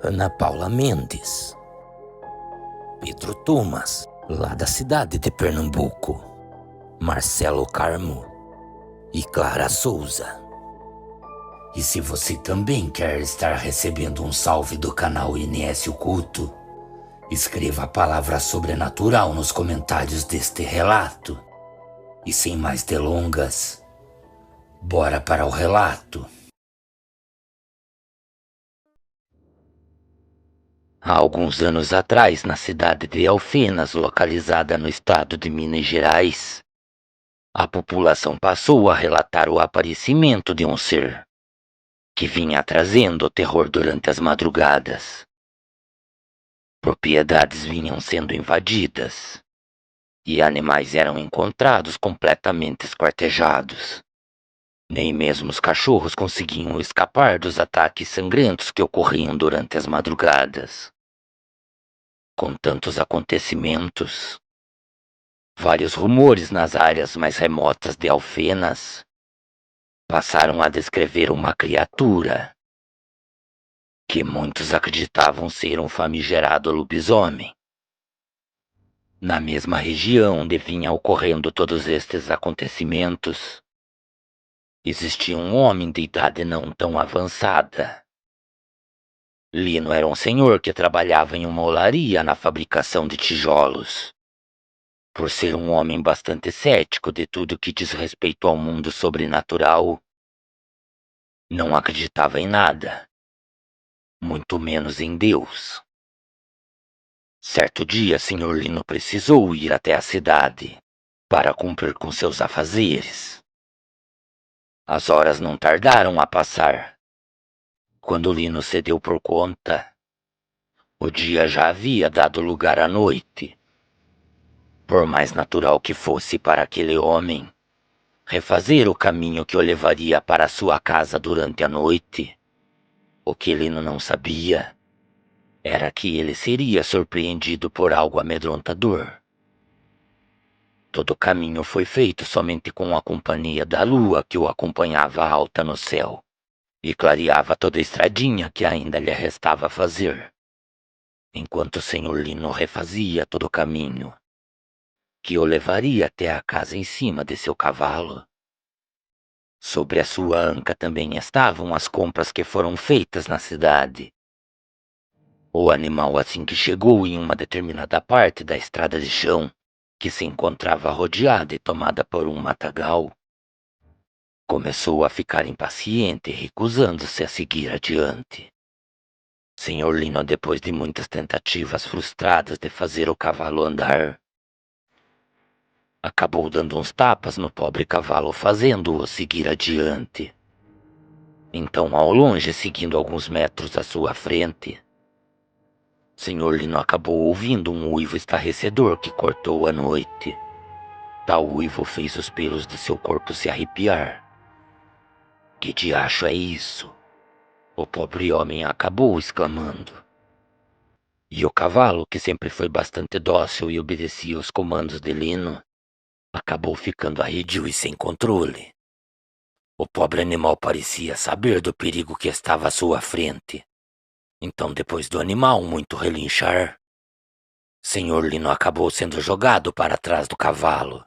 Ana Paula Mendes, Pedro Thomas, lá da cidade de Pernambuco, Marcelo Carmo e Clara Souza. E se você também quer estar recebendo um salve do canal INS Oculto, escreva a palavra sobrenatural nos comentários deste relato. E sem mais delongas, bora para o relato. Há alguns anos atrás, na cidade de Alfenas, localizada no estado de Minas Gerais, a população passou a relatar o aparecimento de um ser que vinha trazendo o terror durante as madrugadas. Propriedades vinham sendo invadidas e animais eram encontrados completamente esquartejados. Nem mesmo os cachorros conseguiam escapar dos ataques sangrentos que ocorriam durante as madrugadas. Com tantos acontecimentos, vários rumores nas áreas mais remotas de Alfenas passaram a descrever uma criatura que muitos acreditavam ser um famigerado lobisomem. Na mesma região onde vinham ocorrendo todos estes acontecimentos, existia um homem de idade não tão avançada. Lino era um senhor que trabalhava em uma olaria na fabricação de tijolos. Por ser um homem bastante cético de tudo que diz respeito ao mundo sobrenatural, não acreditava em nada, muito menos em Deus. Certo dia, Sr. Lino precisou ir até a cidade para cumprir com seus afazeres. As horas não tardaram a passar. Quando Lino se deu por conta, o dia já havia dado lugar à noite. Por mais natural que fosse para aquele homem refazer o caminho que o levaria para sua casa durante a noite, o que Lino não sabia era que ele seria surpreendido por algo amedrontador. Todo o caminho foi feito somente com a companhia da lua que o acompanhava alta no céu e clareava toda a estradinha que ainda lhe restava fazer, enquanto o Sr. Lino refazia todo o caminho que o levaria até a casa em cima de seu cavalo. Sobre a sua anca também estavam as compras que foram feitas na cidade. O animal, assim que chegou em uma determinada parte da estrada de chão, que se encontrava rodeada e tomada por um matagal, começou a ficar impaciente, recusando-se a seguir adiante. Sr. Lino, depois de muitas tentativas frustradas de fazer o cavalo andar, acabou dando uns tapas no pobre cavalo, fazendo-o seguir adiante. Então, ao longe, seguindo alguns metros à sua frente, Sr. Lino acabou ouvindo um uivo estarrecedor que cortou a noite. Tal uivo fez os pelos de seu corpo se arrepiar. Que diacho é isso? O pobre homem acabou exclamando. E o cavalo, que sempre foi bastante dócil e obedecia os comandos de Lino, acabou ficando arredio e sem controle. O pobre animal parecia saber do perigo que estava à sua frente. Então, depois do animal muito relinchar, Sr. Lino acabou sendo jogado para trás do cavalo.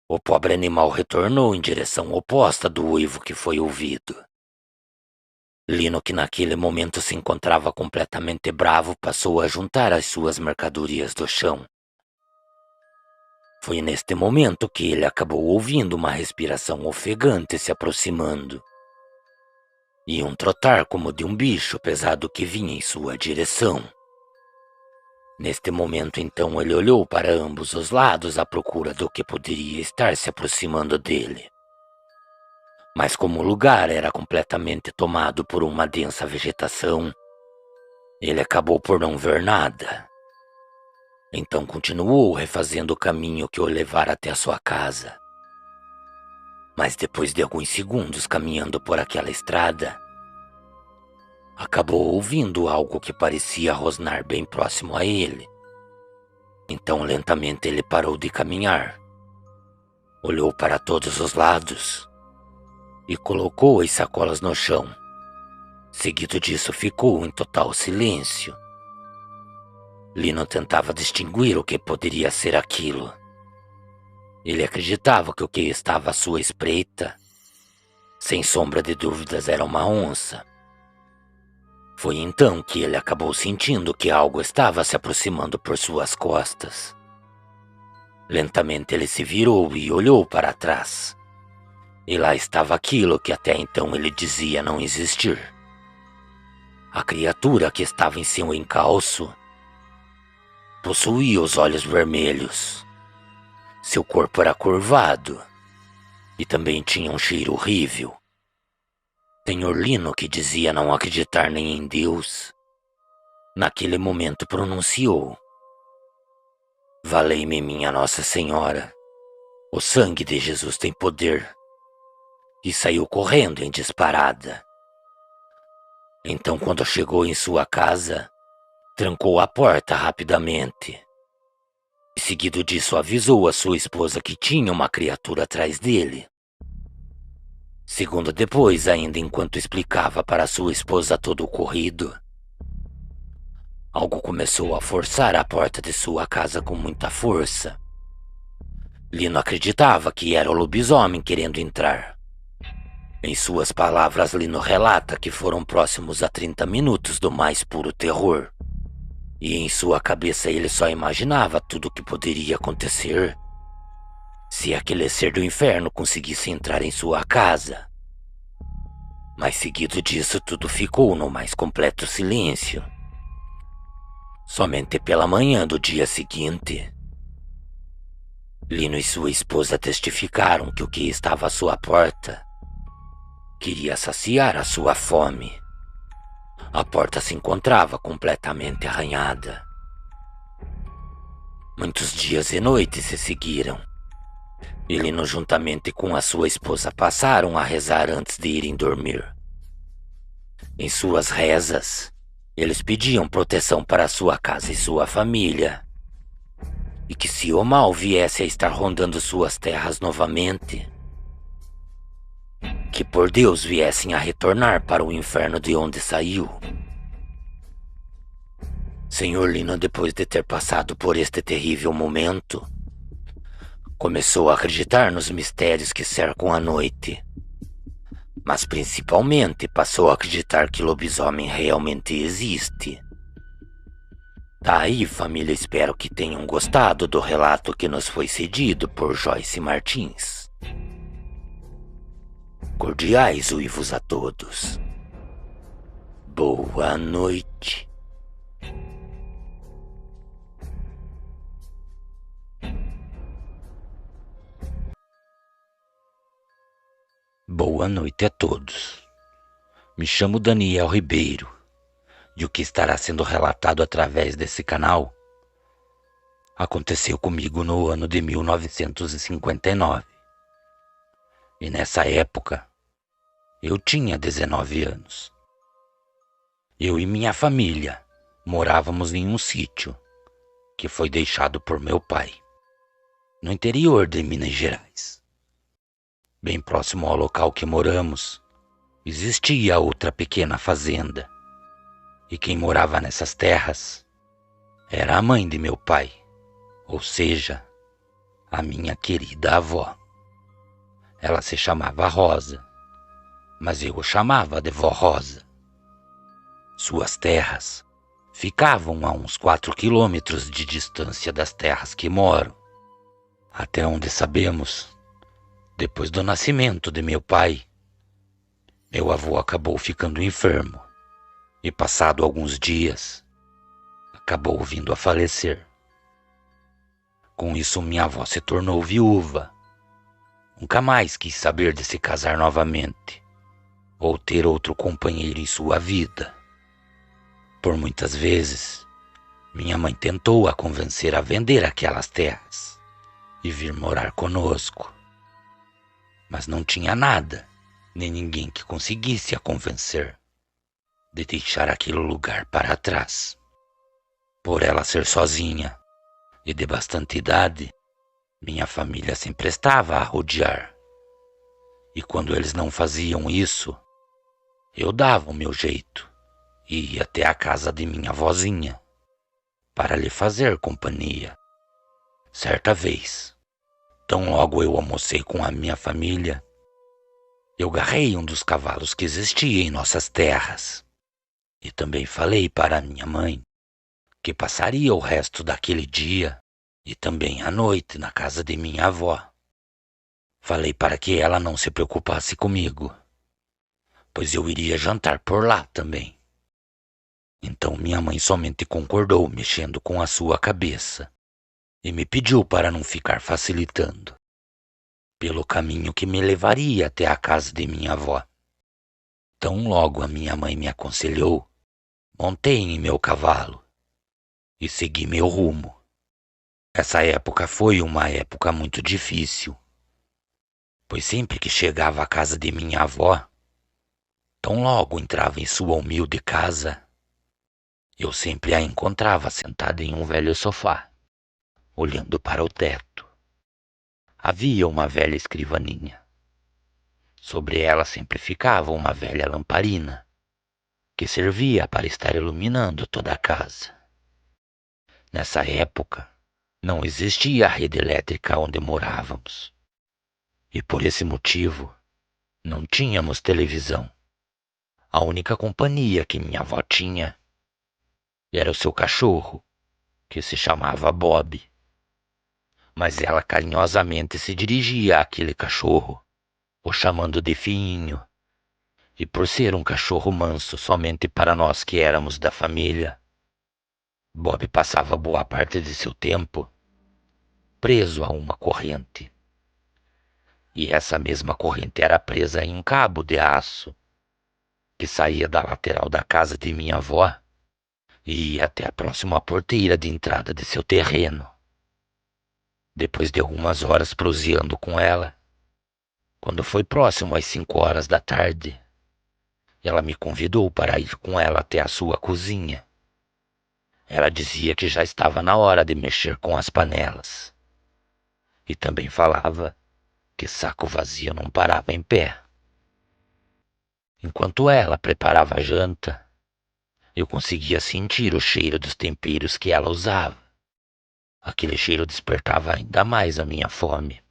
O pobre animal retornou em direção oposta do uivo que foi ouvido. Lino, que naquele momento se encontrava completamente bravo, passou a juntar as suas mercadorias do chão. Foi neste momento que ele acabou ouvindo uma respiração ofegante se aproximando e um trotar como de um bicho pesado que vinha em sua direção. Neste momento, então, ele olhou para ambos os lados à procura do que poderia estar se aproximando dele. Mas como o lugar era completamente tomado por uma densa vegetação, ele acabou por não ver nada. Então continuou refazendo o caminho que o levara até a sua casa. Mas depois de alguns segundos caminhando por aquela estrada, acabou ouvindo algo que parecia rosnar bem próximo a ele. Então lentamente ele parou de caminhar, olhou para todos os lados e colocou as sacolas no chão. Seguido disso, ficou em total silêncio. Lino tentava distinguir o que poderia ser aquilo. Ele acreditava que o que estava à sua espreita, sem sombra de dúvidas, era uma onça. Foi então que ele acabou sentindo que algo estava se aproximando por suas costas. Lentamente ele se virou e olhou para trás. E lá estava aquilo que até então ele dizia não existir. A criatura que estava em seu encalço possuía os olhos vermelhos. Seu corpo era curvado e também tinha um cheiro horrível. Senhor Lino, que dizia não acreditar nem em Deus, naquele momento pronunciou: "Valei-me, minha Nossa Senhora, o sangue de Jesus tem poder", e saiu correndo em disparada. Então, quando chegou em sua casa, trancou a porta rapidamente. E seguido disso avisou a sua esposa que tinha uma criatura atrás dele. Segundo depois, ainda enquanto explicava para sua esposa todo o ocorrido, algo começou a forçar a porta de sua casa com muita força. Lino acreditava que era o lobisomem querendo entrar. Em suas palavras, Lino relata que foram próximos a 30 minutos do mais puro terror. E em sua cabeça ele só imaginava tudo o que poderia acontecer se aquele ser do inferno conseguisse entrar em sua casa. Mas seguido disso tudo ficou no mais completo silêncio. Somente pela manhã do dia seguinte, Lino e sua esposa testificaram que o que estava à sua porta queria saciar a sua fome. A porta se encontrava completamente arranhada. Muitos dias e noites se seguiram. E Lino, juntamente com a sua esposa, passaram a rezar antes de irem dormir. Em suas rezas, eles pediam proteção para sua casa e sua família. E que se o mal viesse a estar rondando suas terras novamente, que por Deus viessem a retornar para o inferno de onde saiu. Senhor Lino, depois de ter passado por este terrível momento, começou a acreditar nos mistérios que cercam a noite. Mas principalmente passou a acreditar que lobisomem realmente existe. Daí, família, espero que tenham gostado do relato que nos foi cedido por Joyce Martins. Cordiais uivos a todos. Boa noite. Boa noite a todos. Me chamo Daniel Ribeiro e o que estará sendo relatado através desse canal aconteceu comigo no ano de 1959. E nessa época, eu tinha 19 anos. Eu e minha família morávamos em um sítio que foi deixado por meu pai, no interior de Minas Gerais. Bem próximo ao local que moramos, existia outra pequena fazenda. E quem morava nessas terras era a mãe de meu pai, ou seja, a minha querida avó. Ela se chamava Rosa, mas eu o chamava de Vó Rosa. Suas terras ficavam a uns 4 quilômetros de distância das terras que moro. Até onde sabemos, depois do nascimento de meu pai, meu avô acabou ficando enfermo e, passado alguns dias, acabou vindo a falecer. Com isso, minha avó se tornou viúva. Nunca mais quis saber de se casar novamente ou ter outro companheiro em sua vida. Por muitas vezes, minha mãe tentou a convencer a vender aquelas terras e vir morar conosco. Mas não tinha nada, nem ninguém que conseguisse a convencer de deixar aquele lugar para trás. Por ela ser sozinha e de bastante idade, minha família sempre estava a rodear. E quando eles não faziam isso, Eu dava o meu jeito e ia até a casa de minha vozinha para lhe fazer companhia. Certa vez, tão logo eu almocei com a minha família, eu garrei um dos cavalos que existia em nossas terras e também falei para minha mãe que passaria o resto daquele dia e também a noite na casa de minha avó. Falei para que ela não se preocupasse comigo, pois eu iria jantar por lá também. Então minha mãe somente concordou, mexendo com a sua cabeça, e me pediu para não ficar facilitando pelo caminho que me levaria até a casa de minha avó. Tão logo a minha mãe me aconselhou, montei em meu cavalo e segui meu rumo. Essa época foi uma época muito difícil, pois sempre que chegava à casa de minha avó, tão logo entrava em sua humilde casa, eu sempre a encontrava sentada em um velho sofá, olhando para o teto. Havia uma velha escrivaninha. Sobre ela sempre ficava uma velha lamparina, que servia para estar iluminando toda a casa. Nessa época, não existia a rede elétrica onde morávamos, e por esse motivo, não tínhamos televisão. A única companhia que minha avó tinha era o seu cachorro, que se chamava Bob. Mas ela carinhosamente se dirigia àquele cachorro, o chamando de Fiinho. E por ser um cachorro manso somente para nós que éramos da família, Bob passava boa parte de seu tempo preso a uma corrente. E essa mesma corrente era presa em um cabo de aço que saía da lateral da casa de minha avó e ia até a próxima porteira de entrada de seu terreno. Depois de algumas horas proseando com ela, quando foi próximo às 5 horas da tarde, ela me convidou para ir com ela até a sua cozinha. Ela dizia que já estava na hora de mexer com as panelas. E também falava que saco vazio não parava em pé. Enquanto ela preparava a janta, eu conseguia sentir o cheiro dos temperos que ela usava. Aquele cheiro despertava ainda mais a minha fome.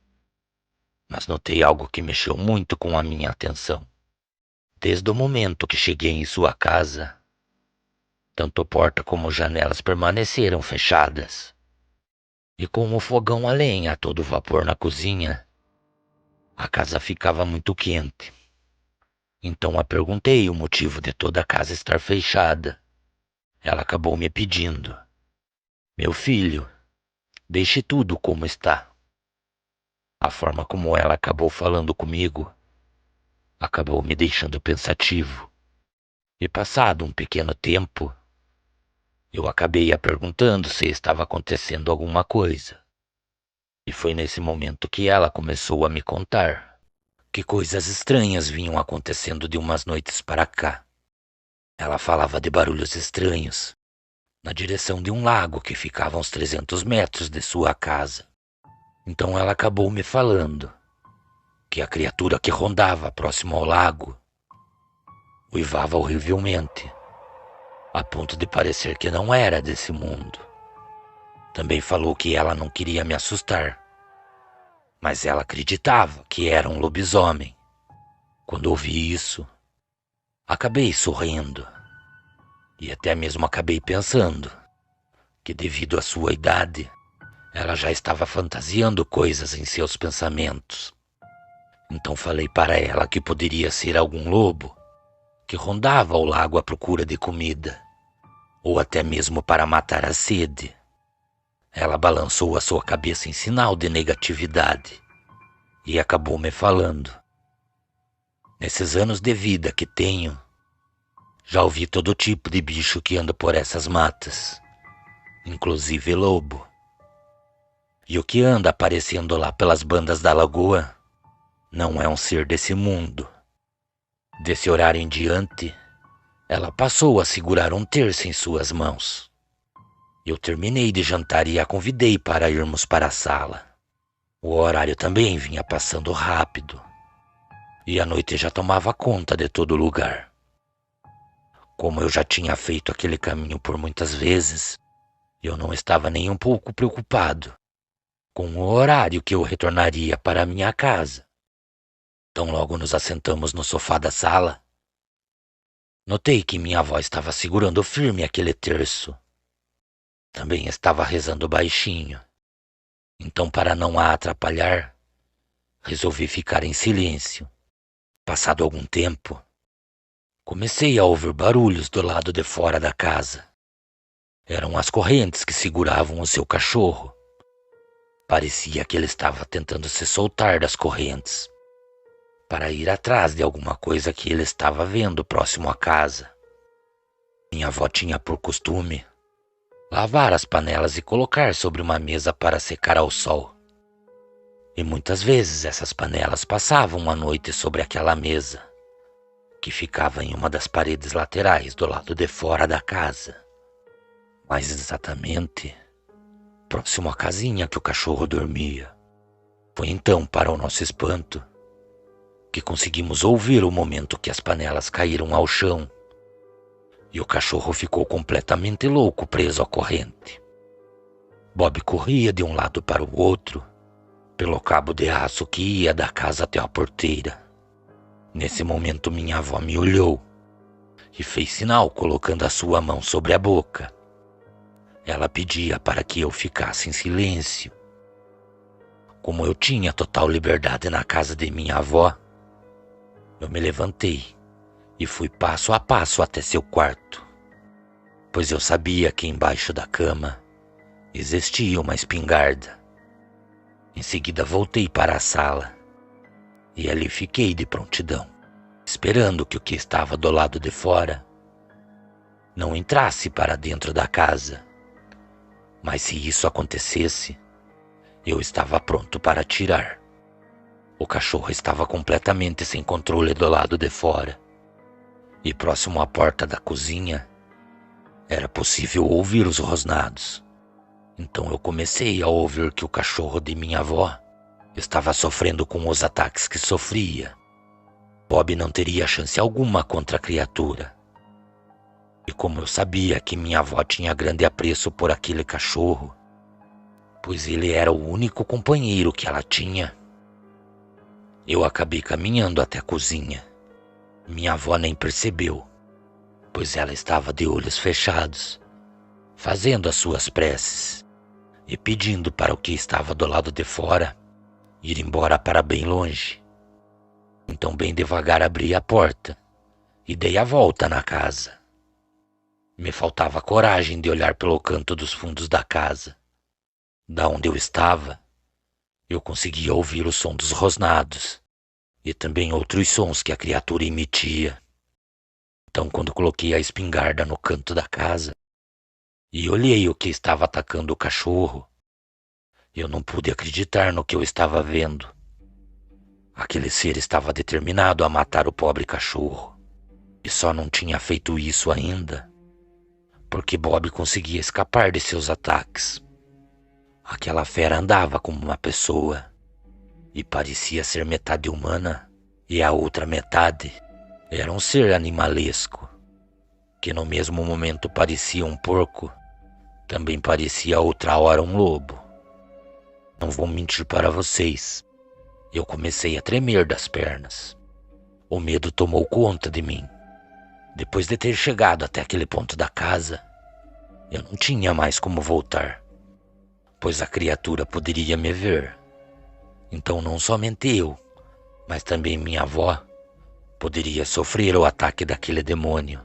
Mas notei algo que mexeu muito com a minha atenção. Desde o momento que cheguei em sua casa, tanto porta como janelas permaneceram fechadas. E com o fogão a lenha a todo vapor na cozinha, a casa ficava muito quente. Então a perguntei o motivo de toda a casa estar fechada. Ela acabou me pedindo: "Meu filho, deixe tudo como está." A forma como ela acabou falando comigo acabou me deixando pensativo. E passado um pequeno tempo, eu acabei a perguntando se estava acontecendo alguma coisa. E foi nesse momento que ela começou a me contar que coisas estranhas vinham acontecendo de umas noites para cá. Ela falava de barulhos estranhos na direção de um lago que ficava a uns 300 metros de sua casa. Então ela acabou me falando que a criatura que rondava próximo ao lago uivava horrivelmente, a ponto de parecer que não era desse mundo. Também falou que ela não queria me assustar, mas ela acreditava que era um lobisomem. Quando ouvi isso, acabei sorrindo e até mesmo acabei pensando que, devido à sua idade, ela já estava fantasiando coisas em seus pensamentos. Então falei para ela que poderia ser algum lobo que rondava o lago à procura de comida, ou até mesmo para matar a sede. Ela balançou a sua cabeça em sinal de negatividade e acabou me falando: "Nesses anos de vida que tenho, já ouvi todo tipo de bicho que anda por essas matas, inclusive lobo. E o que anda aparecendo lá pelas bandas da lagoa não é um ser desse mundo." Desse horário em diante, ela passou a segurar um terço em suas mãos. Eu terminei de jantar e a convidei para irmos para a sala. O horário também vinha passando rápido, e a noite já tomava conta de todo lugar. Como eu já tinha feito aquele caminho por muitas vezes, eu não estava nem um pouco preocupado com o horário que eu retornaria para minha casa. Tão logo nos assentamos no sofá da sala, notei que minha avó estava segurando firme aquele terço. Também estava rezando baixinho. Então, para não a atrapalhar, resolvi ficar em silêncio. Passado algum tempo, comecei a ouvir barulhos do lado de fora da casa. Eram as correntes que seguravam o seu cachorro. Parecia que ele estava tentando se soltar das correntes para ir atrás de alguma coisa que ele estava vendo próximo à casa. Minha avó tinha por costume lavar as panelas e colocar sobre uma mesa para secar ao sol. E muitas vezes essas panelas passavam a noite sobre aquela mesa, que ficava em uma das paredes laterais do lado de fora da casa. Mais exatamente, próximo à casinha que o cachorro dormia. Foi então, para o nosso espanto, que conseguimos ouvir o momento que as panelas caíram ao chão e o cachorro ficou completamente louco preso à corrente. Bob corria de um lado para o outro, pelo cabo de aço que ia da casa até a porteira. Nesse momento minha avó me olhou e fez sinal colocando a sua mão sobre a boca. Ela pedia para que eu ficasse em silêncio. Como eu tinha total liberdade na casa de minha avó, eu me levantei e fui passo a passo até seu quarto, pois eu sabia que embaixo da cama existia uma espingarda. Em seguida voltei para a sala e ali fiquei de prontidão, esperando que o que estava do lado de fora não entrasse para dentro da casa. Mas se isso acontecesse, eu estava pronto para atirar. O cachorro estava completamente sem controle do lado de fora, e próximo à porta da cozinha era possível ouvir os rosnados. Então eu comecei a ouvir que o cachorro de minha avó estava sofrendo com os ataques que sofria. Bob não teria chance alguma contra a criatura. E como eu sabia que minha avó tinha grande apreço por aquele cachorro, pois ele era o único companheiro que ela tinha, eu acabei caminhando até a cozinha. Minha avó nem percebeu, pois ela estava de olhos fechados, fazendo as suas preces e pedindo para o que estava do lado de fora ir embora para bem longe. Então bem devagar abri a porta e dei a volta na casa. Me faltava coragem de olhar pelo canto dos fundos da casa. Da onde eu estava, eu conseguia ouvir o som dos rosnados e também outros sons que a criatura emitia. Então, quando coloquei a espingarda no canto da casa e olhei o que estava atacando o cachorro, eu não pude acreditar no que eu estava vendo. Aquele ser estava determinado a matar o pobre cachorro, e só não tinha feito isso ainda porque Bob conseguia escapar de seus ataques. Aquela fera andava como uma pessoa e parecia ser metade humana, e a outra metade era um ser animalesco, que no mesmo momento parecia um porco, também parecia outra hora um lobo. Não vou mentir para vocês, eu comecei a tremer das pernas. O medo tomou conta de mim. Depois de ter chegado até aquele ponto da casa, eu não tinha mais como voltar, pois a criatura poderia me ver. Então não somente eu, mas também minha avó poderia sofrer o ataque daquele demônio.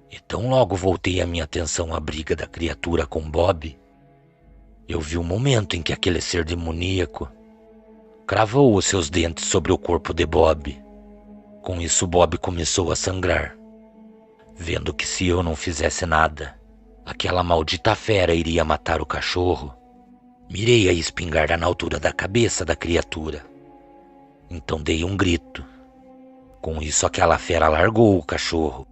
E tão logo voltei a minha atenção à briga da criatura com Bob, eu vi o momento em que aquele ser demoníaco cravou os seus dentes sobre o corpo de Bob. Com isso, Bob começou a sangrar. Vendo que se eu não fizesse nada, aquela maldita fera iria matar o cachorro, mirei a espingarda na altura da cabeça da criatura. Então dei um grito. Com isso, aquela fera largou o cachorro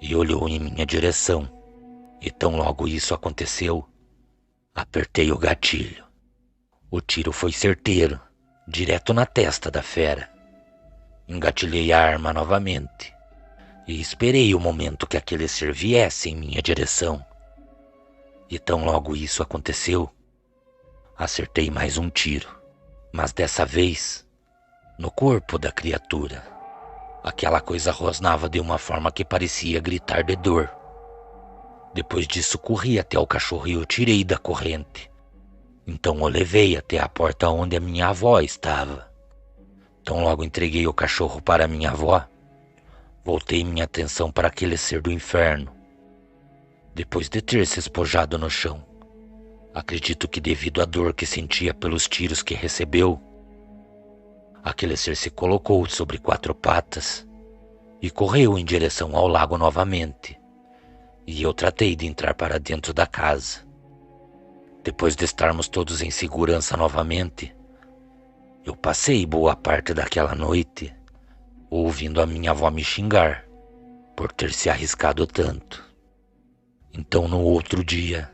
e olhou em minha direção. E tão logo isso aconteceu, apertei o gatilho. O tiro foi certeiro, direto na testa da fera. Engatilhei a arma novamente e esperei o momento que aquele ser viesse em minha direção. E tão logo isso aconteceu, acertei mais um tiro, mas dessa vez no corpo da criatura. Aquela coisa rosnava de uma forma que parecia gritar de dor. Depois disso, corri até o cachorro e o tirei da corrente. Então o levei até a porta onde a minha avó estava. Então logo entreguei o cachorro para minha avó. Voltei minha atenção para aquele ser do inferno. Depois de ter se espojado no chão, acredito que devido à dor que sentia pelos tiros que recebeu, aquele ser se colocou sobre 4 patas e correu em direção ao lago novamente. E eu tratei de entrar para dentro da casa. Depois de estarmos todos em segurança novamente, eu passei boa parte daquela noite ouvindo a minha avó me xingar por ter se arriscado tanto. Então no outro dia,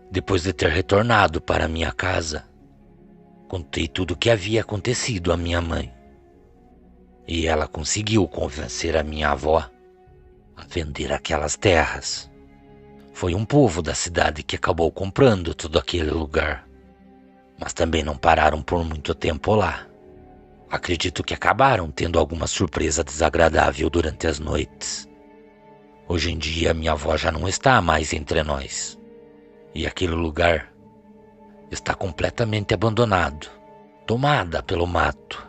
depois de ter retornado para minha casa, contei tudo o que havia acontecido à minha mãe. E ela conseguiu convencer a minha avó a vender aquelas terras. Foi um povo da cidade que acabou comprando todo aquele lugar, mas também não pararam por muito tempo lá. Acredito que acabaram tendo alguma surpresa desagradável durante as noites. Hoje em dia minha avó já não está mais entre nós, e aquele lugar está completamente abandonado, tomada pelo mato.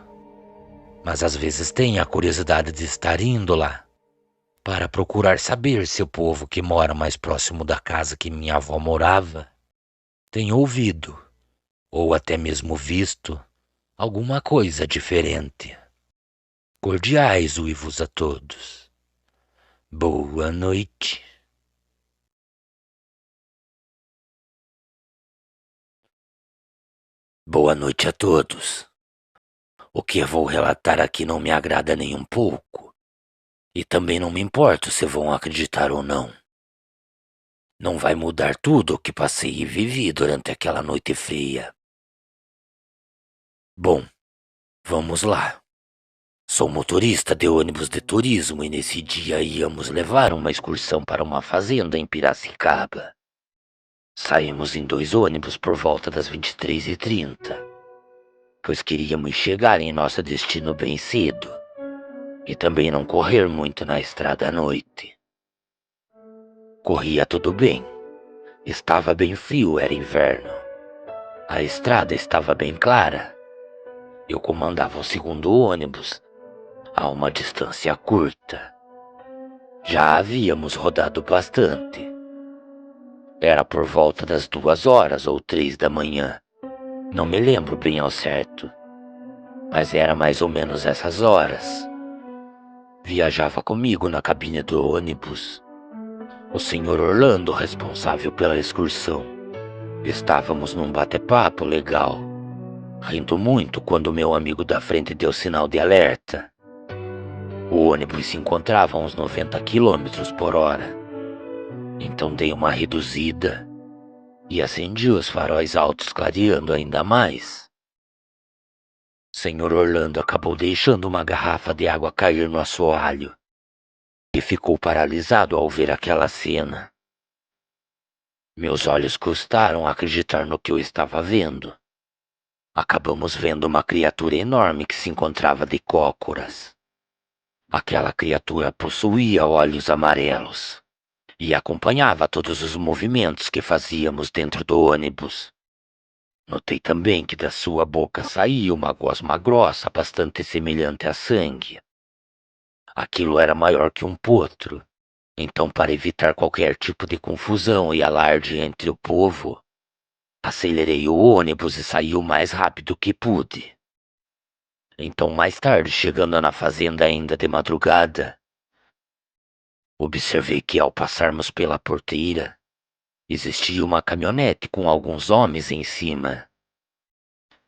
Mas às vezes tenho a curiosidade de estar indo lá, para procurar saber se o povo que mora mais próximo da casa que minha avó morava tem ouvido, ou até mesmo visto, alguma coisa diferente. Cordiais uivos a todos. Boa noite. Boa noite a todos. O que eu vou relatar aqui não me agrada nem um pouco, e também não me importo se vão acreditar ou não. Não vai mudar tudo o que passei e vivi durante aquela noite fria. Bom, vamos lá. Sou motorista de ônibus de turismo e nesse dia íamos levar uma excursão para uma fazenda em Piracicaba. Saímos em 2 ônibus por volta das 23h30, pois queríamos chegar em nosso destino bem cedo e também não correr muito na estrada à noite. Corria tudo bem. Estava bem frio, era inverno. A estrada estava bem clara. Eu comandava o segundo ônibus a uma distância curta. Já havíamos rodado bastante. Era por volta das 2h ou 3 da manhã. Não me lembro bem ao certo, mas era mais ou menos essas horas. Viajava comigo na cabine do ônibus o senhor Orlando, responsável pela excursão. Estávamos num bate-papo legal, rindo muito quando meu amigo da frente deu sinal de alerta. O ônibus se encontrava a uns 90 quilômetros por hora. Então dei uma reduzida e acendi os faróis altos, clareando ainda mais. Senhor Orlando acabou deixando uma garrafa de água cair no assoalho e ficou paralisado ao ver aquela cena. Meus olhos custaram acreditar no que eu estava vendo. Acabamos vendo uma criatura enorme que se encontrava de cócoras. Aquela criatura possuía olhos amarelos e acompanhava todos os movimentos que fazíamos dentro do ônibus. Notei também que da sua boca saía uma gosma grossa bastante semelhante a sangue. Aquilo era maior que um potro, então para evitar qualquer tipo de confusão e alarde entre o povo, acelerei o ônibus e saí o mais rápido que pude. Então mais tarde, chegando na fazenda ainda de madrugada, observei que ao passarmos pela porteira, existia uma caminhonete com alguns homens em cima.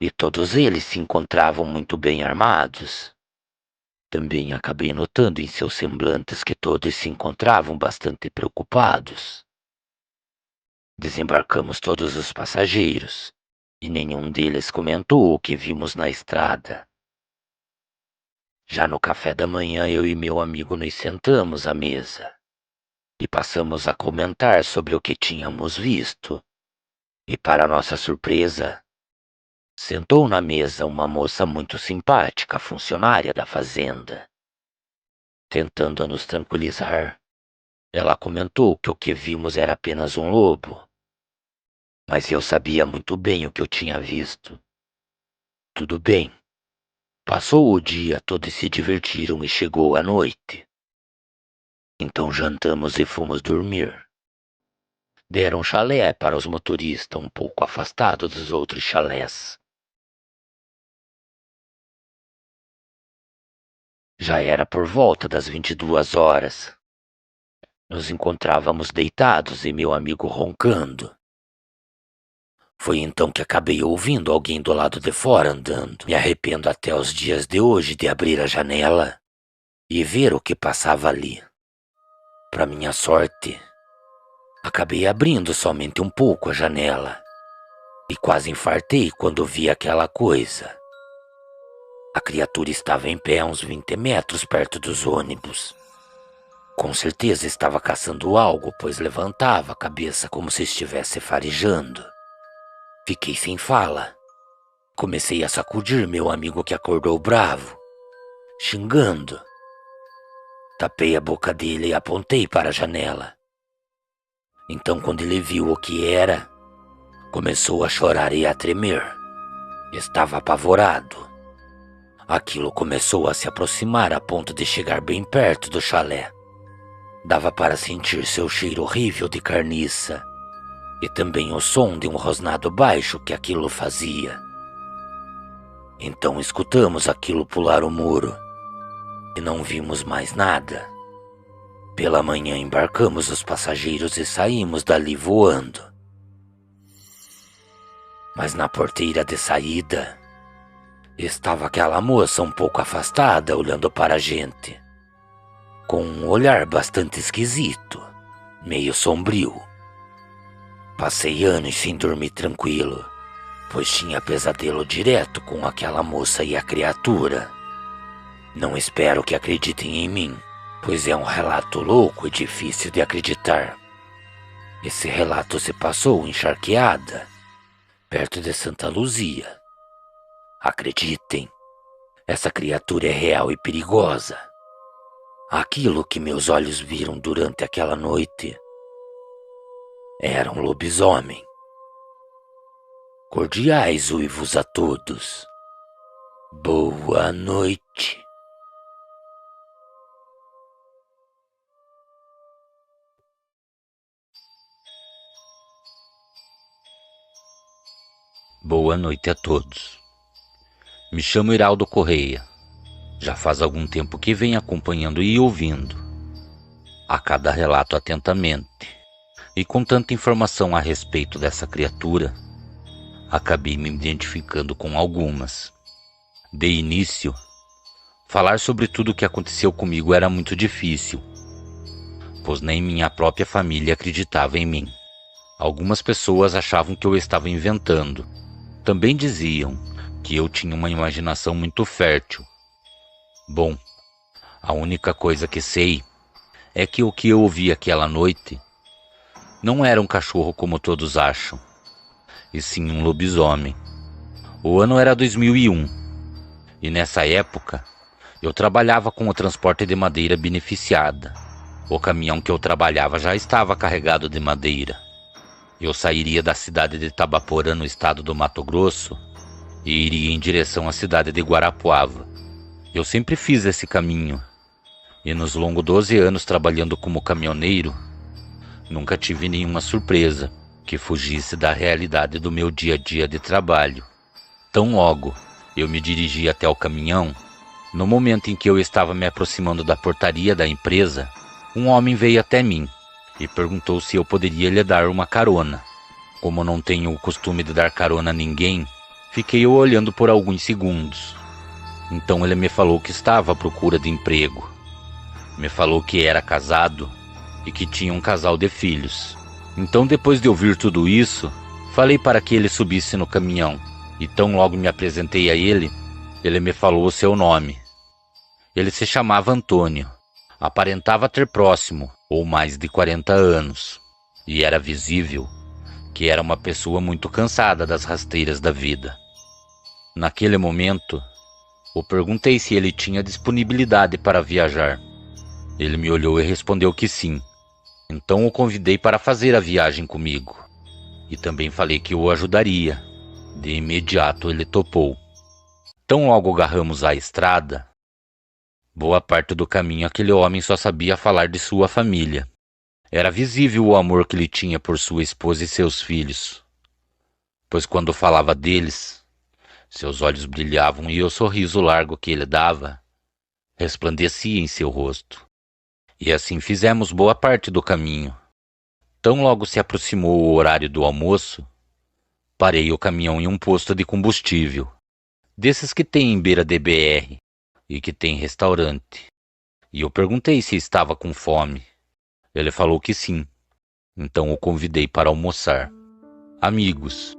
E todos eles se encontravam muito bem armados. Também acabei notando em seus semblantes que todos se encontravam bastante preocupados. Desembarcamos todos os passageiros, e nenhum deles comentou o que vimos na estrada. Já no café da manhã, eu e meu amigo nos sentamos à mesa e passamos a comentar sobre o que tínhamos visto. E para nossa surpresa, sentou na mesa uma moça muito simpática, funcionária da fazenda. Tentando nos tranquilizar, ela comentou que o que vimos era apenas um lobo, mas eu sabia muito bem o que eu tinha visto. Tudo bem. Passou o dia todo e se divertiram e chegou a noite. Então jantamos e fomos dormir. Deram chalé para os motoristas um pouco afastado dos outros chalés. Já era por volta das 22 horas. Nos encontrávamos deitados e meu amigo roncando. Foi então que acabei ouvindo alguém do lado de fora andando. Me arrependo até os dias de hoje de abrir a janela e ver o que passava ali. Para minha sorte, acabei abrindo somente um pouco a janela e quase infartei quando vi aquela coisa. A criatura estava em pé a uns 20 metros perto dos ônibus. Com certeza estava caçando algo, pois levantava a cabeça como se estivesse farejando. Fiquei sem fala. Comecei a sacudir meu amigo que acordou bravo, xingando. Tapei a boca dele e apontei para a janela. Então, quando ele viu o que era, começou a chorar e a tremer. Estava apavorado. Aquilo começou a se aproximar a ponto de chegar bem perto do chalé. Dava para sentir seu cheiro horrível de carniça e também o som de um rosnado baixo que aquilo fazia. Então escutamos aquilo pular o muro e não vimos mais nada. Pela manhã embarcamos os passageiros e saímos dali voando. Mas na porteira de saída estava aquela moça um pouco afastada olhando para a gente, com um olhar bastante esquisito, meio sombrio. Passei anos sem dormir tranquilo, pois tinha pesadelo direto com aquela moça e a criatura. Não espero que acreditem em mim, pois é um relato louco e difícil de acreditar. Esse relato se passou em Charqueada, perto de Santa Luzia. Acreditem, essa criatura é real e perigosa. Aquilo que meus olhos viram durante aquela noite era um lobisomem. Cordiais uivos a todos. Boa noite. Boa noite a todos. Me chamo Iraldo Correia. Já faz algum tempo que venho acompanhando e ouvindo a cada relato atentamente. E com tanta informação a respeito dessa criatura, acabei me identificando com algumas. De início, falar sobre tudo o que aconteceu comigo era muito difícil, pois nem minha própria família acreditava em mim. Algumas pessoas achavam que eu estava inventando. Também diziam que eu tinha uma imaginação muito fértil. Bom, a única coisa que sei é que o que eu ouvi aquela noite não era um cachorro como todos acham, e sim um lobisomem. O ano era 2001, e nessa época eu trabalhava com o transporte de madeira beneficiada. O caminhão que eu trabalhava já estava carregado de madeira. Eu sairia da cidade de Itabaporã, no estado do Mato Grosso, e iria em direção à cidade de Guarapuava. Eu sempre fiz esse caminho, e nos longos 12 anos trabalhando como caminhoneiro, nunca tive nenhuma surpresa que fugisse da realidade do meu dia a dia de trabalho. Tão logo eu me dirigi até o caminhão, no momento em que eu estava me aproximando da portaria da empresa, um homem veio até mim e perguntou se eu poderia lhe dar uma carona. Como não tenho o costume de dar carona a ninguém, fiquei o olhando por alguns segundos. Então ele me falou que estava à procura de emprego. Me falou que era casado e que tinha um casal de filhos. Então, depois de ouvir tudo isso, falei para que ele subisse no caminhão. E tão logo me apresentei a ele, ele me falou o seu nome. Ele se chamava Antônio, aparentava ter próximo ou mais de 40 anos, e era visível que era uma pessoa muito cansada das rasteiras da vida. Naquele momento, eu perguntei se ele tinha disponibilidade para viajar. Ele me olhou e respondeu que sim. Então o convidei para fazer a viagem comigo. E também falei que o ajudaria. De imediato ele topou. Tão logo agarramos a estrada, boa parte do caminho aquele homem só sabia falar de sua família. Era visível o amor que ele tinha por sua esposa e seus filhos, pois quando falava deles, seus olhos brilhavam e o sorriso largo que ele dava resplandecia em seu rosto. E assim fizemos boa parte do caminho. Tão logo se aproximou o horário do almoço, parei o caminhão em um posto de combustível, desses que tem em beira de BR e que tem restaurante. E eu perguntei se estava com fome. Ele falou que sim. Então o convidei para almoçar. Amigos,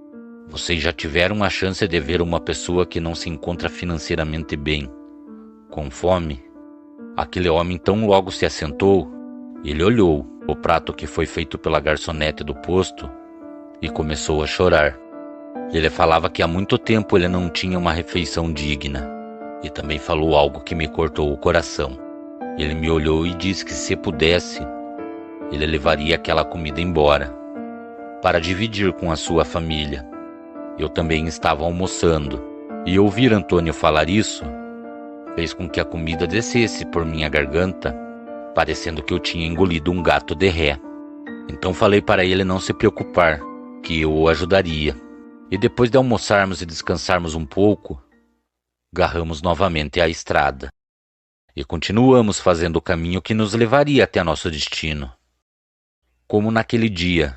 vocês já tiveram a chance de ver uma pessoa que não se encontra financeiramente bem, com fome? Aquele homem tão logo se assentou, ele olhou o prato que foi feito pela garçonete do posto e começou a chorar. Ele falava que há muito tempo ele não tinha uma refeição digna, e também falou algo que me cortou o coração. Ele me olhou e disse que se pudesse, ele levaria aquela comida embora, para dividir com a sua família. Eu também estava almoçando, e ouvir Antônio falar isso fez com que a comida descesse por minha garganta, parecendo que eu tinha engolido um gato de ré. Então falei para ele não se preocupar, que eu o ajudaria. E depois de almoçarmos e descansarmos um pouco, agarramos novamente a estrada. E continuamos fazendo o caminho que nos levaria até nosso destino. Como naquele dia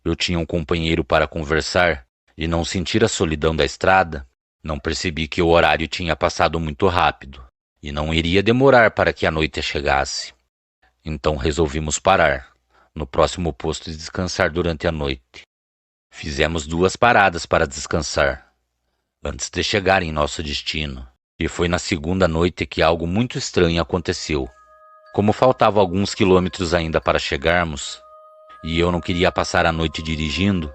eu tinha um companheiro para conversar e não sentir a solidão da estrada, não percebi que o horário tinha passado muito rápido e não iria demorar para que a noite chegasse. Então resolvimos parar no próximo posto e descansar durante a noite. Fizemos 2 paradas para descansar, antes de chegar em nosso destino. E foi na segunda noite que algo muito estranho aconteceu. Como faltavam alguns quilômetros ainda para chegarmos, e eu não queria passar a noite dirigindo,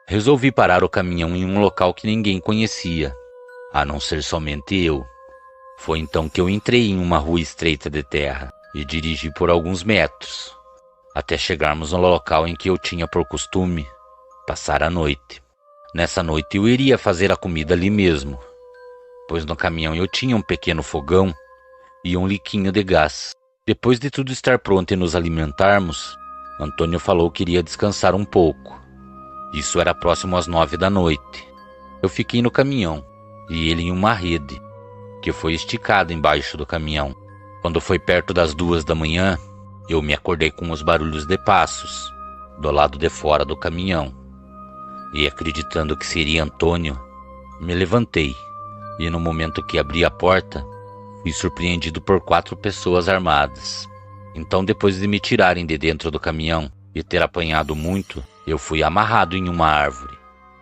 resolvi parar o caminhão em um local que ninguém conhecia, a não ser somente eu. Foi então que eu entrei em uma rua estreita de terra e dirigi por alguns metros, até chegarmos no local em que eu tinha por costume passar a noite. Nessa noite eu iria fazer a comida ali mesmo, pois no caminhão eu tinha um pequeno fogão e um liquinho de gás. Depois de tudo estar pronto e nos alimentarmos, Antônio falou que iria descansar um pouco. Isso era próximo às 9 da noite. Eu fiquei no caminhão e ele em uma rede, que foi esticada embaixo do caminhão. Quando foi perto das 2 da manhã, eu me acordei com os barulhos de passos do lado de fora do caminhão. E acreditando que seria Antônio, me levantei e no momento que abri a porta, fui surpreendido por 4 pessoas armadas. Então, depois de me tirarem de dentro do caminhão e ter apanhado muito, eu fui amarrado em uma árvore.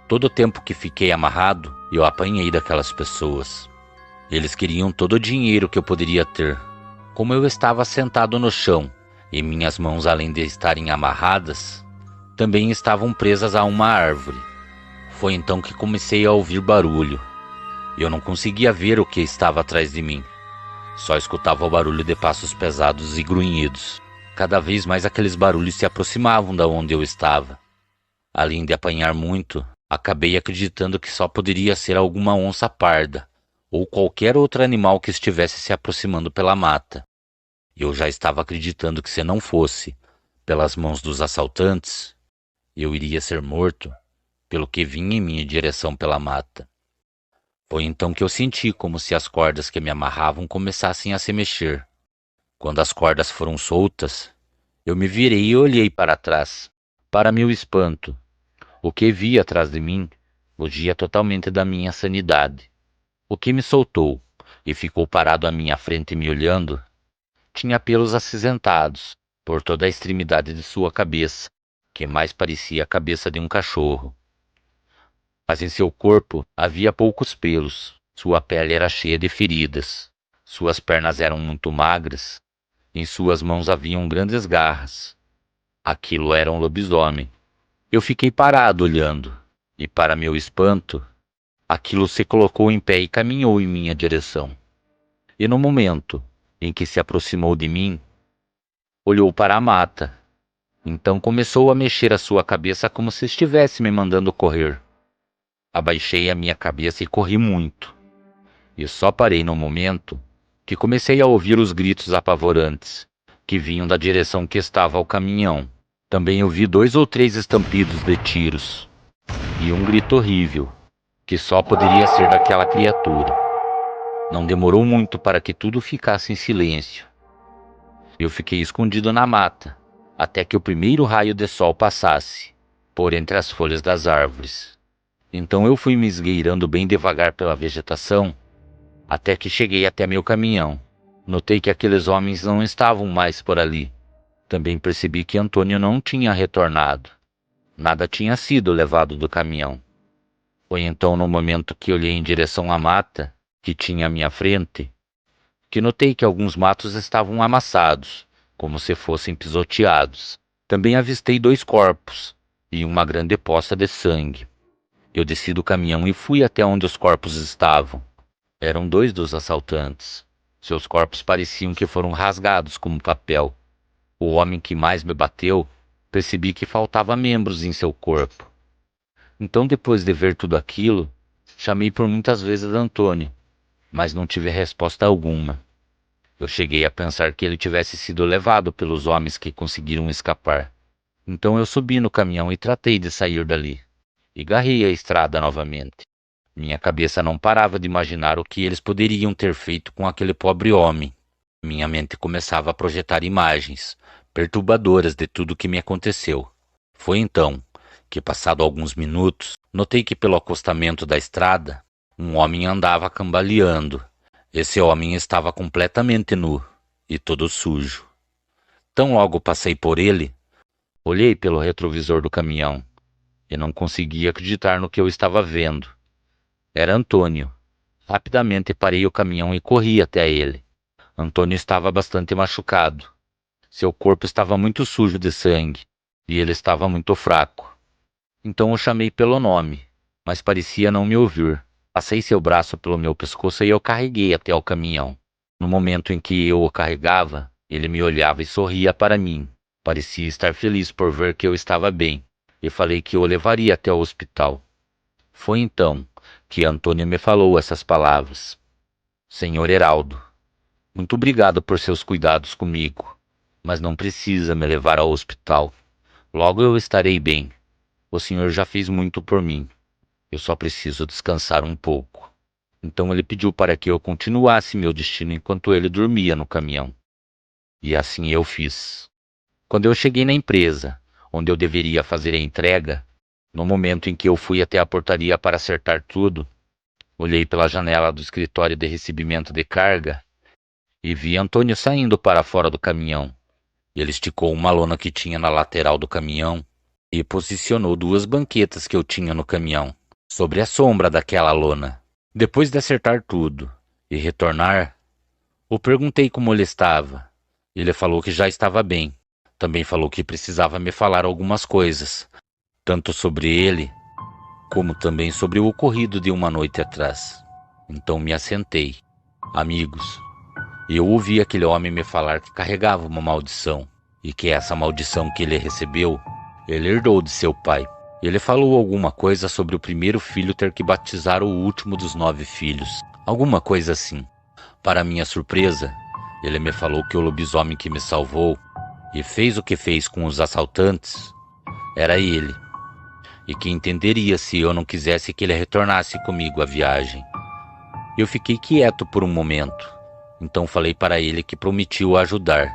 Todo o tempo que fiquei amarrado, eu apanhei daquelas pessoas. Eles queriam todo o dinheiro que eu poderia ter. Como eu estava sentado no chão e minhas mãos, além de estarem amarradas, também estavam presas a uma árvore, foi então que comecei a ouvir barulho. Eu não conseguia ver o que estava atrás de mim. Só escutava o barulho de passos pesados e grunhidos. Cada vez mais aqueles barulhos se aproximavam da onde eu estava. Além de apanhar muito, acabei acreditando que só poderia ser alguma onça parda ou qualquer outro animal que estivesse se aproximando pela mata. Eu já estava acreditando que se não fosse pelas mãos dos assaltantes, eu iria ser morto pelo que vinha em minha direção pela mata. Foi então que eu senti como se as cordas que me amarravam começassem a se mexer. Quando as cordas foram soltas, eu me virei e olhei para trás. Para meu espanto, o que vi atrás de mim fugia totalmente da minha sanidade. O que me soltou e ficou parado à minha frente me olhando tinha pelos acinzentados por toda a extremidade de sua cabeça, que mais parecia a cabeça de um cachorro. Mas em seu corpo havia poucos pelos, sua pele era cheia de feridas. Suas pernas eram muito magras, em suas mãos haviam grandes garras. Aquilo era um lobisomem. Eu fiquei parado olhando, e para meu espanto, aquilo se colocou em pé e caminhou em minha direção. E no momento em que se aproximou de mim, olhou para a mata. Então começou a mexer a sua cabeça como se estivesse me mandando correr. Abaixei a minha cabeça e corri muito. E só parei no momento que comecei a ouvir os gritos apavorantes, que vinham da direção que estava o caminhão. Também ouvi 2 ou 3 estampidos de tiros, e um grito horrível, que só poderia ser daquela criatura. Não demorou muito para que tudo ficasse em silêncio. Eu fiquei escondido na mata, até que o primeiro raio de sol passasse, por entre as folhas das árvores. Então eu fui me esgueirando bem devagar pela vegetação, até que cheguei até meu caminhão. Notei que aqueles homens não estavam mais por ali. Também percebi que Antônio não tinha retornado. Nada tinha sido levado do caminhão. Foi então no momento que olhei em direção à mata, que tinha à minha frente, que notei que alguns matos estavam amassados, como se fossem pisoteados. Também avistei 2 corpos e uma grande poça de sangue. Eu desci do caminhão e fui até onde os corpos estavam. Eram 2 dos assaltantes. Seus corpos pareciam que foram rasgados como papel. O homem que mais me bateu, percebi que faltava membros em seu corpo. Então, depois de ver tudo aquilo, chamei por muitas vezes Antônio, mas não tive resposta alguma. Eu cheguei a pensar que ele tivesse sido levado pelos homens que conseguiram escapar. Então eu subi no caminhão e tratei de sair dali. E garrei a estrada novamente. Minha cabeça não parava de imaginar o que eles poderiam ter feito com aquele pobre homem. Minha mente começava a projetar imagens perturbadoras de tudo o que me aconteceu. Foi então que, passado alguns minutos, notei que pelo acostamento da estrada, um homem andava cambaleando. Esse homem estava completamente nu e todo sujo. Tão logo passei por ele, olhei pelo retrovisor do caminhão e não conseguia acreditar no que eu estava vendo. Era Antônio. Rapidamente parei o caminhão e corri até ele. Antônio estava bastante machucado. Seu corpo estava muito sujo de sangue e ele estava muito fraco. Então eu chamei pelo nome, mas parecia não me ouvir. Passei seu braço pelo meu pescoço e eu carreguei até o caminhão. No momento em que eu o carregava, ele me olhava e sorria para mim. Parecia estar feliz por ver que eu estava bem, e falei que o levaria até o hospital. Foi então que Antônio me falou essas palavras. Senhor Heraldo, muito obrigado por seus cuidados comigo, mas não precisa me levar ao hospital. Logo eu estarei bem. O senhor já fez muito por mim. Eu só preciso descansar um pouco. Então ele pediu para que eu continuasse meu destino enquanto ele dormia no caminhão. E assim eu fiz. Quando eu cheguei na empresa, onde eu deveria fazer a entrega, no momento em que eu fui até a portaria para acertar tudo, olhei pela janela do escritório de recebimento de carga e vi Antônio saindo para fora do caminhão. Ele esticou uma lona que tinha na lateral do caminhão e posicionou 2 banquetas que eu tinha no caminhão, sobre a sombra daquela lona. Depois de acertar tudo e retornar, eu perguntei como ele estava. Ele falou que já estava bem. Também falou que precisava me falar algumas coisas, tanto sobre ele, como também sobre o ocorrido de uma noite atrás. Então me assentei. Amigos, eu ouvi aquele homem me falar que carregava uma maldição, e que essa maldição que ele recebeu, ele herdou de seu pai. Ele falou alguma coisa sobre o primeiro filho ter que batizar o último dos 9 filhos. Alguma coisa assim. Para minha surpresa, ele me falou que o lobisomem que me salvou e fez o que fez com os assaltantes era ele, e que entenderia se eu não quisesse que ele retornasse comigo à viagem. Eu fiquei quieto por um momento, então falei para ele que prometi o ajudar.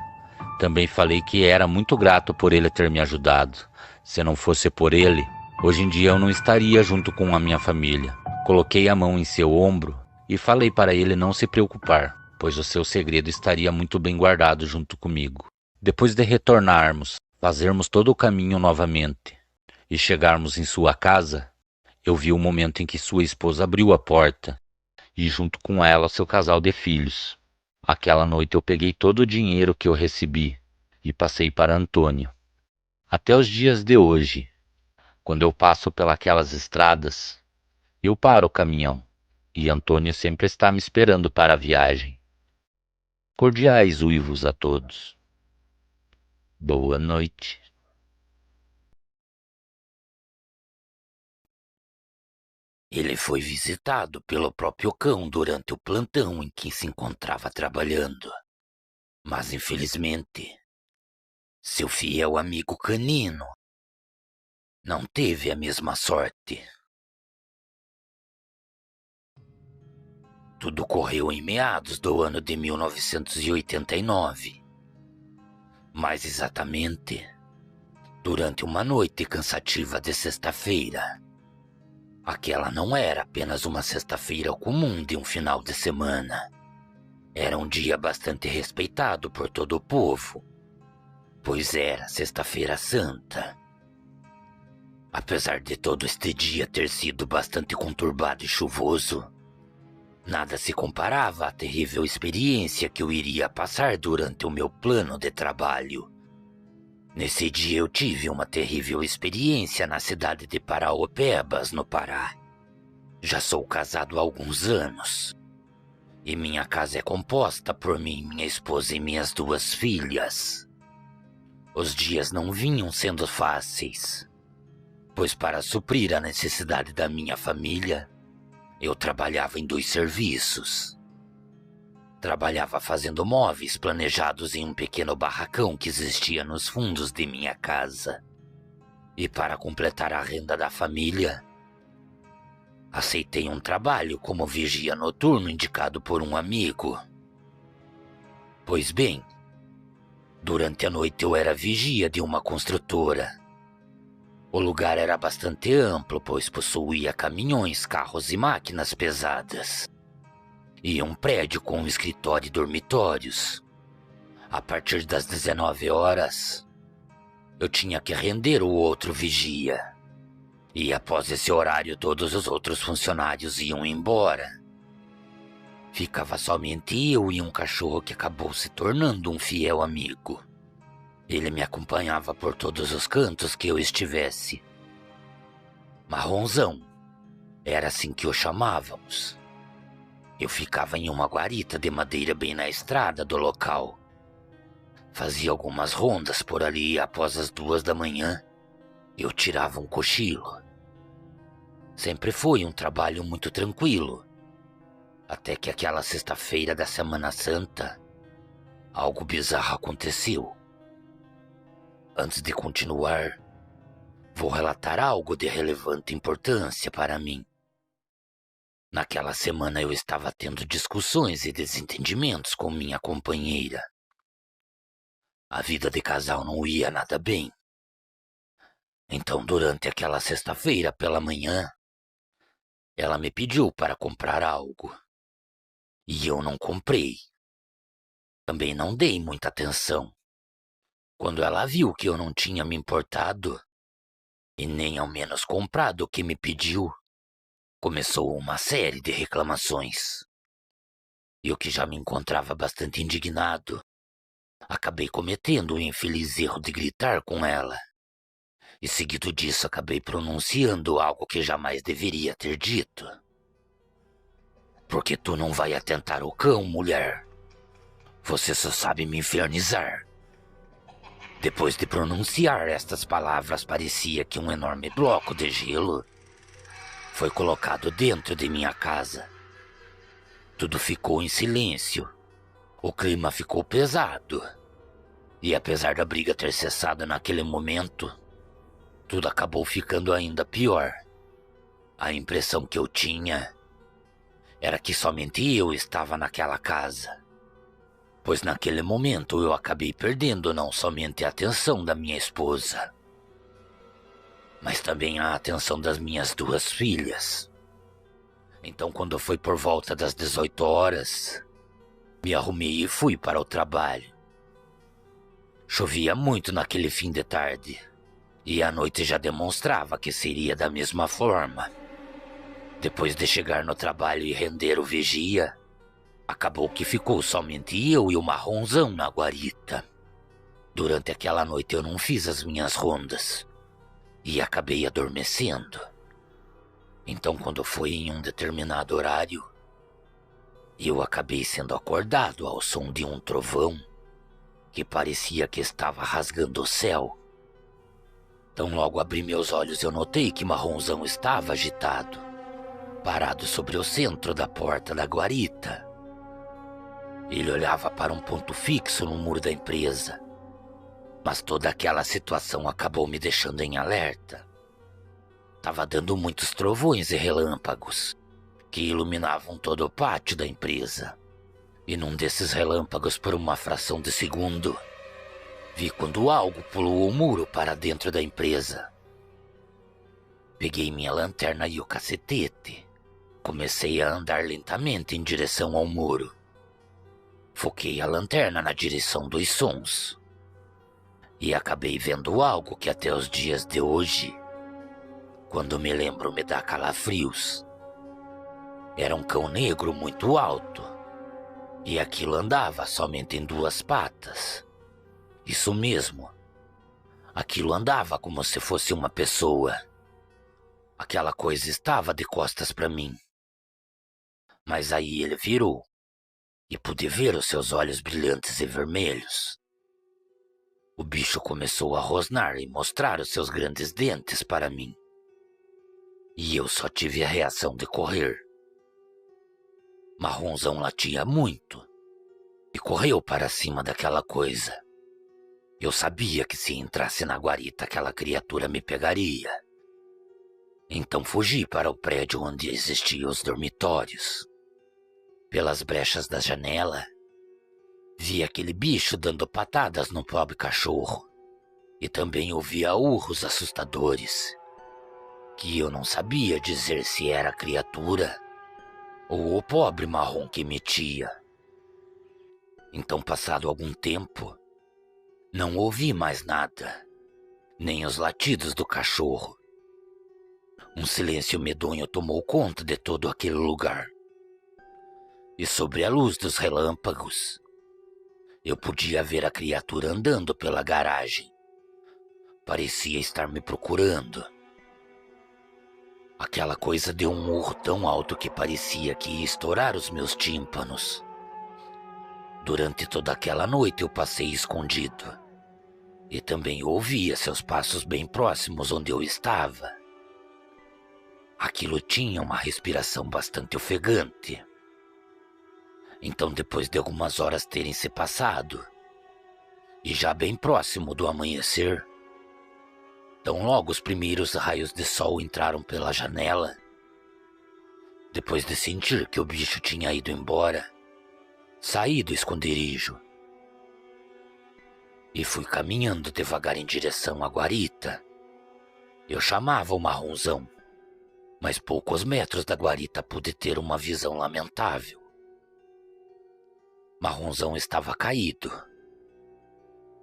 Também falei que era muito grato por ele ter me ajudado. Se não fosse por ele, hoje em dia eu não estaria junto com a minha família. Coloquei a mão em seu ombro e falei para ele não se preocupar, pois o seu segredo estaria muito bem guardado junto comigo. Depois de retornarmos, fazermos todo o caminho novamente e chegarmos em sua casa, eu vi o momento em que sua esposa abriu a porta e junto com ela seu casal de filhos. Aquela noite eu peguei todo o dinheiro que eu recebi e passei para Antônio. Até os dias de hoje, quando eu passo pelas estradas, eu paro o caminhão e Antônio sempre está me esperando para a viagem. Cordiais uivos a todos. Boa noite. Ele foi visitado pelo próprio cão durante o plantão em que se encontrava trabalhando. Mas, infelizmente, seu fiel amigo canino não teve a mesma sorte. Tudo ocorreu em meados do ano de 1989. Mais exatamente, durante uma noite cansativa de sexta-feira. Aquela não era apenas uma sexta-feira comum de um final de semana. Era um dia bastante respeitado por todo o povo, pois era Sexta-feira Santa. Apesar de todo este dia ter sido bastante conturbado e chuvoso, nada se comparava à terrível experiência que eu iria passar durante o meu plano de trabalho. Nesse dia eu tive uma terrível experiência na cidade de Paraopebas, no Pará. Já sou casado há alguns anos, e minha casa é composta por mim, minha esposa e minhas 2 filhas. Os dias não vinham sendo fáceis, pois para suprir a necessidade da minha família, eu trabalhava em 2 serviços. Trabalhava fazendo móveis planejados em um pequeno barracão que existia nos fundos de minha casa. E para completar a renda da família, aceitei um trabalho como vigia noturno indicado por um amigo. Pois bem, durante a noite eu era vigia de uma construtora. O lugar era bastante amplo, pois possuía caminhões, carros e máquinas pesadas. E um prédio com um escritório e dormitórios. A partir das 19 horas, eu tinha que render o outro vigia. E após esse horário, todos os outros funcionários iam embora. Ficava somente eu e um cachorro que acabou se tornando um fiel amigo. Ele me acompanhava por todos os cantos que eu estivesse. Marronzão, era assim que o chamávamos. Eu ficava em uma guarita de madeira bem na estrada do local. Fazia algumas rondas por ali e após as 2 da manhã, eu tirava um cochilo. Sempre foi um trabalho muito tranquilo, até que aquela sexta-feira da Semana Santa, algo bizarro aconteceu. Antes de continuar, vou relatar algo de relevante importância para mim. Naquela semana eu estava tendo discussões e desentendimentos com minha companheira. A vida de casal não ia nada bem. Então, durante aquela sexta-feira pela manhã, ela me pediu para comprar algo. E eu não comprei. Também não dei muita atenção. Quando ela viu que eu não tinha me importado, e nem ao menos comprado o que me pediu, começou uma série de reclamações. Eu, que já me encontrava bastante indignado, acabei cometendo o infeliz erro de gritar com ela. E seguido disso acabei pronunciando algo que jamais deveria ter dito. Porque tu não vai atentar o cão, mulher? Você só sabe me infernizar. Depois de pronunciar estas palavras, parecia que um enorme bloco de gelo foi colocado dentro de minha casa. Tudo ficou em silêncio. O clima ficou pesado. E apesar da briga ter cessado naquele momento, tudo acabou ficando ainda pior. A impressão que eu tinha era que somente eu estava naquela casa. Pois naquele momento eu acabei perdendo não somente a atenção da minha esposa, mas também a atenção das minhas 2 filhas. Então, quando foi por volta das 18 horas, me arrumei e fui para o trabalho. Chovia muito naquele fim de tarde, e a noite já demonstrava que seria da mesma forma. Depois de chegar no trabalho e render o vigia, Acabou que ficou somente eu e o Marronzão na guarita. Durante aquela noite eu não fiz as minhas rondas e acabei adormecendo. Então, quando foi em um determinado horário, eu acabei sendo acordado ao som de um trovão que parecia que estava rasgando o céu. Tão logo abri meus olhos, eu notei que Marronzão estava agitado, parado sobre o centro da porta da guarita. Ele olhava para um ponto fixo no muro da empresa, mas toda aquela situação acabou me deixando em alerta. Tava dando muitos trovões e relâmpagos que iluminavam todo o pátio da empresa. E num desses relâmpagos, por uma fração de segundo, vi quando algo pulou o muro para dentro da empresa. Peguei minha lanterna e o cacetete. Comecei a andar lentamente em direção ao muro. Foquei a lanterna na direção dos sons. E acabei vendo algo que até os dias de hoje, quando me lembro, me dá calafrios. Era um cão negro muito alto. E aquilo andava somente em 2 patas. Isso mesmo. Aquilo andava como se fosse uma pessoa. Aquela coisa estava de costas para mim. Mas aí ele virou e pude ver os seus olhos brilhantes e vermelhos. O bicho começou a rosnar e mostrar os seus grandes dentes para mim. E eu só tive a reação de correr. Marronzão latia muito e correu para cima daquela coisa. Eu sabia que se entrasse na guarita aquela criatura me pegaria. Então fugi para o prédio onde existiam os dormitórios. Pelas brechas da janela, vi aquele bicho dando patadas no pobre cachorro. E também ouvia urros assustadores, que eu não sabia dizer se era a criatura ou o pobre marrom que emitia. Então, passado algum tempo, não ouvi mais nada, nem os latidos do cachorro. Um silêncio medonho tomou conta de todo aquele lugar. E sobre a luz dos relâmpagos, eu podia ver a criatura andando pela garagem. Parecia estar me procurando. Aquela coisa deu um urro tão alto que parecia que ia estourar os meus tímpanos. Durante toda aquela noite eu passei escondido. E também ouvia seus passos bem próximos onde eu estava. Aquilo tinha uma respiração bastante ofegante. Então, depois de algumas horas terem se passado, e já bem próximo do amanhecer, tão logo os primeiros raios de sol entraram pela janela, depois de sentir que o bicho tinha ido embora, saí do esconderijo e fui caminhando devagar em direção à guarita. Eu chamava o Marronzão, mas poucos metros da guarita pude ter uma visão lamentável. Marronzão estava caído.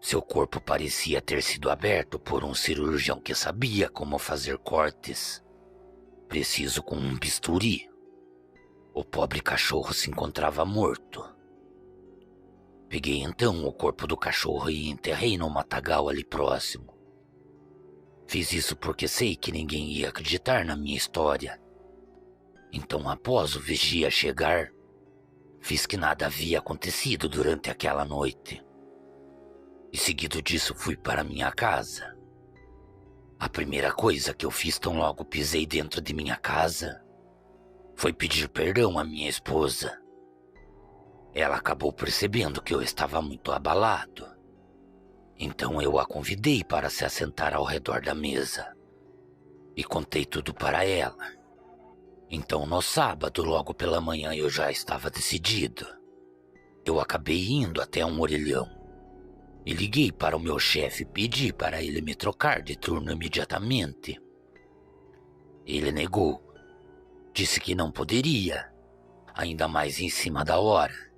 Seu corpo parecia ter sido aberto por um cirurgião que sabia como fazer cortes, preciso com um bisturi. O pobre cachorro se encontrava morto. Peguei então o corpo do cachorro e enterrei no matagal ali próximo. Fiz isso porque sei que ninguém ia acreditar na minha história. Então, após o vigia chegar, fiz que nada havia acontecido durante aquela noite. E seguido disso fui para minha casa. A primeira coisa que eu fiz tão logo pisei dentro de minha casa foi pedir perdão à minha esposa. Ela acabou percebendo que eu estava muito abalado. Então eu a convidei para se assentar ao redor da mesa e contei tudo para ela. Então, no sábado, logo pela manhã, eu já estava decidido. Eu acabei indo até um orelhão e liguei para o meu chefe e pedi para ele me trocar de turno imediatamente. Ele negou, disse que não poderia, ainda mais em cima da hora.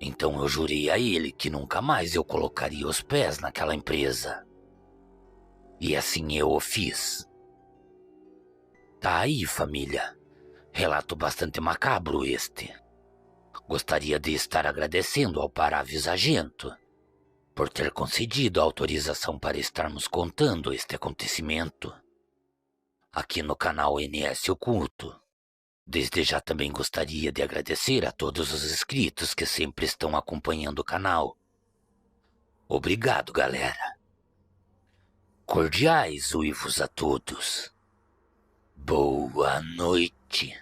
Então eu jurei a ele que nunca mais eu colocaria os pés naquela empresa. E assim eu o fiz. Tá aí, família. Relato bastante macabro este. Gostaria de estar agradecendo ao Paravisagento por ter concedido a autorização para estarmos contando este acontecimento aqui no canal NS Oculto. Desde já também gostaria de agradecer a todos os inscritos que sempre estão acompanhando o canal. Obrigado, galera. Cordiais uivos a todos. Boa noite.